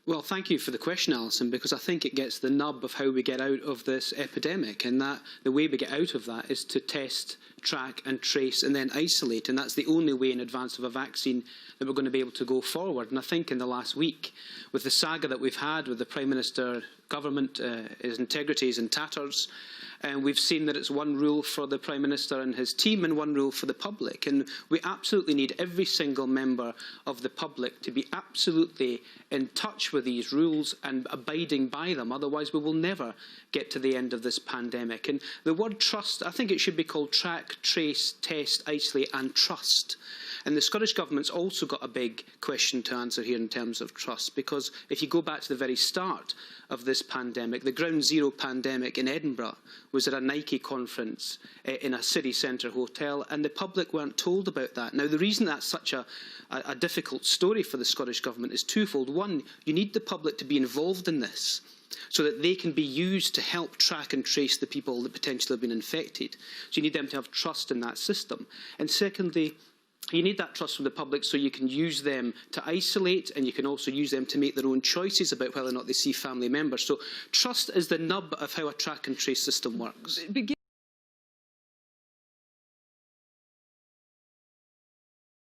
Well, thank you for the question, Alison, because I think it gets the nub of how we get out of this epidemic, and that the way we get out of that is to test, track and trace and then isolate, and that's the only way in advance of a vaccine that we're going to be able to go forward. And I think in the last week, with the saga that we've had with the Prime Minister, government, his integrity is in tatters, and we've seen that it's one rule for the Prime Minister and his team and one rule for the public. And we absolutely need every single member of the public to be absolutely in touch with these rules and abiding by them. Otherwise, we will never get to the end of this pandemic. And the word trust, I think it should be called track, trace, test, isolate and trust. And the Scottish Government's also got a big question to answer here in terms of trust, because if you go back to the very start of this pandemic, the ground zero pandemic in Edinburgh was at a Nike conference in a city centre hotel, and the public weren't told about that. Now, the reason that's such a difficult story for the Scottish Government is twofold. One, you need the public to be involved in this, so that they can be used to help track and trace the people that potentially have been infected. So you need them to have trust in that system. And secondly, you need that trust from the public so you can use them to isolate, and you can also use them to make their own choices about whether or not they see family members. So trust is the nub of how a track and trace system works.